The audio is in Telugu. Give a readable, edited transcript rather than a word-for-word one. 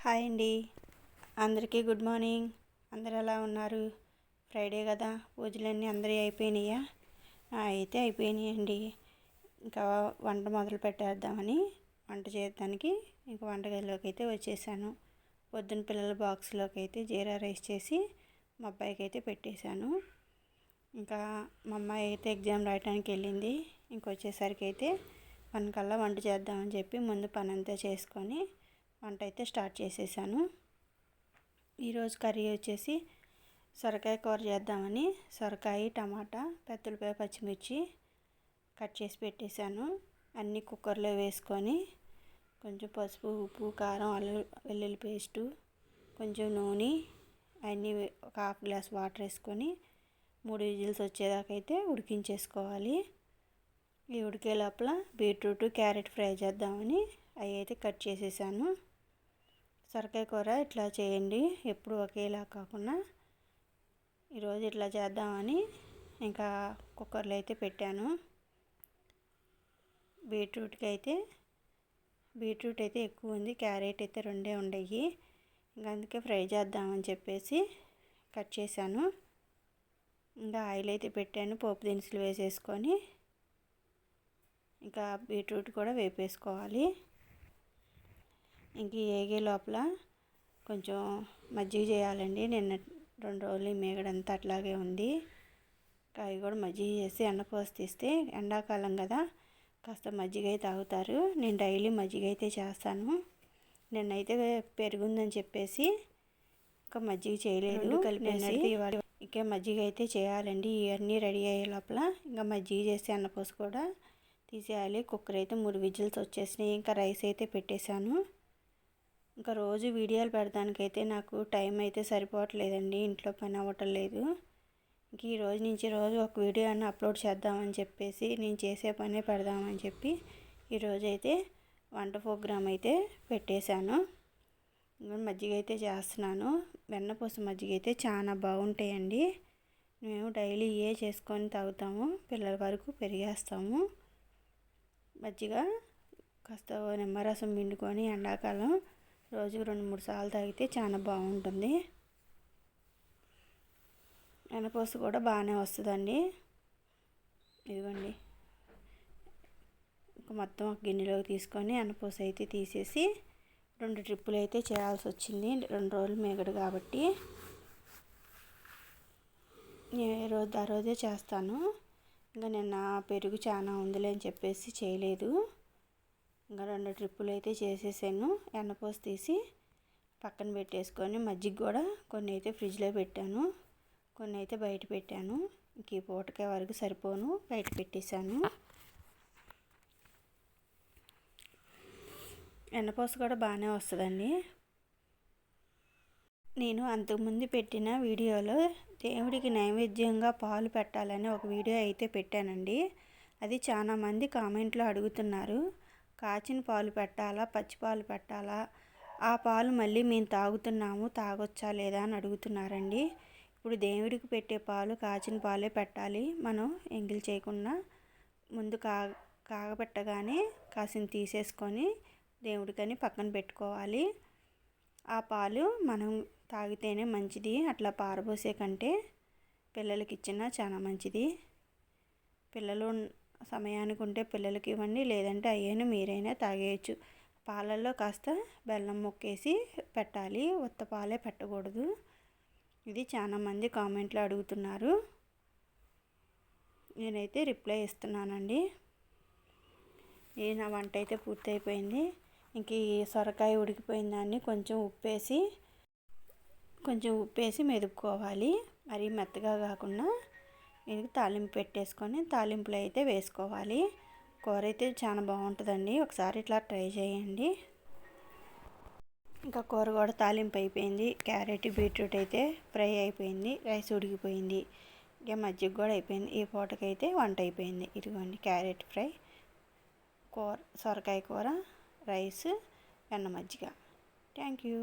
హాయ్ అండి, అందరికీ గుడ్ మార్నింగ్. అందరు ఎలా ఉన్నారు? ఫ్రైడే కదా, పూజలన్నీ అందరి అయిపోయినాయా? అయితే అయిపోయినాయండి. ఇంకా వంట మొదలు పెట్టేద్దామని వంట చేయడానికి ఇంకా వంటగదిలోకి అయితే వచ్చేసాను. పొద్దున్న పిల్లల బాక్స్లోకి అయితే జీరా రైస్ చేసి మా అబ్బాయికి అయితే పెట్టేశాను. ఇంకా మా అమ్మాయి అయితే ఎగ్జామ్ రాయడానికి వెళ్ళింది. ఇంకొచ్చేసరికి అయితే 1 కల్లా వంట చేద్దామని చెప్పి ముందు పని అంతా చేసుకొని వంట అయితే స్టార్ట్ చేసేసాను. ఈరోజు కర్రీ వచ్చేసి సొరకాయ కూర చేద్దామని సొరకాయ, టమాటా, పెద్దలపాయ, పచ్చిమిర్చి కట్ చేసి పెట్టేశాను. అన్నీ కుక్కర్లో వేసుకొని కొంచెం పసుపు, ఉప్పు, కారం, అల్లం వెల్లుల్లి పేస్టు, కొంచెం నూనె, అన్నీ ఒక హాఫ్ గ్లాస్ వాటర్ వేసుకొని 3 విజిల్స్ వచ్చేదాకా అయితే ఉడికించేసుకోవాలి. ఈ ఉడికే లోపల బీట్రూట్, క్యారెట్ ఫ్రై చేద్దామని అవి అయితే కట్ చేసేసాను. సొరకాయ కూర ఇట్లా చేయండి, ఎప్పుడు ఒకేలా కాకుండా ఈరోజు ఇట్లా చేద్దామని ఇంకా కుక్కర్లో అయితే పెట్టాను. బీట్రూట్ అయితే ఎక్కువ ఉంది, క్యారెట్ అయితే 2 ఉండయి. ఇంకా అందుకే ఫ్రై చేద్దామని చెప్పేసి కట్ చేశాను. ఇంకా ఆయిల్ అయితే పెట్టాను, పోపు దినుసులు వేసేసుకొని ఇంకా బీట్రూట్ కూడా వేపేసుకోవాలి. ఇంక ఏగే లోపల కొంచెం మజ్జిగ చేయాలండి. నిన్న 2 రోజులు మేగడంతా అట్లాగే ఉంది. అవి కూడా మజ్జిగ చేసి ఎండపోసి తీస్తే ఎండాకాలం కదా, కాస్త మజ్జిగ అయితే తాగుతారు. నేను డైలీ మజ్జిగ అయితే చేస్తాను. నిన్నైతే పెరుగుందని చెప్పేసి ఇంకా మజ్జిగ చేయలేదు, కలిపేసి ఇంకా మజ్జిగ అయితే చేయాలండి. ఇవన్నీ రెడీ అయ్యే లోపల ఇంకా మజ్జిగ చేసి ఎండపోసి కూడా తీసేయాలి. కుక్కర్ అయితే 3 విజిల్స్ వచ్చేసినాయి. ఇంకా రైస్ అయితే పెట్టేశాను. ఇంకా రోజు వీడియోలు పెడడానికైతే నాకు టైం అయితే సరిపోవట్లేదండి, ఇంట్లో పని అవ్వటం లేదు. ఇంక ఈ రోజు నుంచి రోజు ఒక వీడియో అన్న అప్లోడ్ చేద్దామని చెప్పేసి నేను చేసే పనే పెడదామని చెప్పి ఈరోజు అయితే వంట ప్రోగ్రామ్ అయితే పెట్టేశాను. మజ్జిగ అయితే చేస్తున్నాను. వెన్నపూస మజ్జిగ అయితే చాలా బాగుంటాయండి. మేము డైలీ చేసుకొని తాగుతాము, పిల్లల వరకు పెరిగేస్తాము. మజ్జిగ కాస్త నిమ్మరసం పిండుకొని ఎండాకాలం రోజుకు 2-3 సార్లు తాగితే చాలా బాగుంటుంది. వెన్నపూస కూడా బాగానే వస్తుందండి. ఇదిగోండి, ఇంకా మొత్తం ఒక గిన్నెలోకి తీసుకొని వెన్నపూస అయితే తీసేసి 2 ట్రిప్పులు అయితే చేయాల్సి వచ్చింది. 2 రోజులు మేగడు కాబట్టి నేను ఆ రోజే చేస్తాను. ఇంకా నిన్న పెరుగు చాలా ఉందిలే అని చెప్పేసి చేయలేదు. ఇంకా 2 ట్రిప్పులు అయితే చేసేసాను. వెన్నపూస తీసి పక్కన పెట్టేసుకొని మజ్జిగ కూడా కొన్ని అయితే ఫ్రిడ్జ్లో పెట్టాను, కొన్ని అయితే బయట పెట్టాను. ఇంక ఈ పూటకే వరకు సరిపోను, బయట పెట్టేశాను. వెన్నపూస కూడా బాగానే వస్తుందండి. నేను అంతకుముందు పెట్టిన వీడియోలో దేవుడికి నైవేద్యంగా పాలు పెట్టాలని ఒక వీడియో అయితే పెట్టానండి. అది చాలామంది కామెంట్లో అడుగుతున్నారు, కాచిన పాలు పెట్టాలా, పచ్చి పాలు పెట్టాలా, ఆ పాలు మళ్ళీ మేము తాగుతున్నాము, తాగొచ్చా లేదా అని అడుగుతున్నారండి. ఇప్పుడు దేవుడికి పెట్టే పాలు కాచిన పాలే పెట్టాలి. మనం ఎంగిల్ చేయకుండా ముందు కాగబెట్టగానే కాసిన తీసేసుకొని దేవుడికని పక్కన పెట్టుకోవాలి. ఆ పాలు మనం తాగితేనే మంచిది, అట్లా పారబోసే కంటే పిల్లలకి ఇచ్చినా చాలా మంచిది. పిల్లలు సమయానికి ఉంటే పిల్లలకి ఇవ్వండి, లేదంటే అయ్యేను మీరైనా తాగేయచ్చు. పాలల్లో కాస్త బెల్లం ముక్కేసి పెట్టాలి, ఉత్త పాలే పెట్టకూడదు. ఇది చాలామంది కామెంట్లో అడుగుతున్నారు, నేనైతే రిప్లై ఇస్తున్నానండి. నా వంట అయితే పూర్తయిపోయింది. ఇంక ఈ సొరకాయ ఉడికిపోయిన దాన్ని కొంచెం ఉప్పేసి మెదుపుకోవాలి. మరీ మెత్తగా కాకుండా ఇది తాలింపు పెట్టేసుకొని తాలింపులో అయితే వేసుకోవాలి. కూర అయితే చాలా బాగుంటుందండి, ఒకసారి ఇట్లా ట్రై చేయండి. ఇంకా కూర కూడా తాలింపు అయిపోయింది. క్యారెట్, బీట్రూట్ అయితే ఫ్రై అయిపోయింది, రైస్ ఉడికిపోయింది, ఇంకా మజ్జిగ కూడా అయిపోయింది. ఈ పూటకైతే వంట అయిపోయింది. ఇదిగోండి క్యారెట్ ఫ్రై, కూర, సొరకాయ కూర, రైస్, వెన్న మజ్జిగ. Thank you.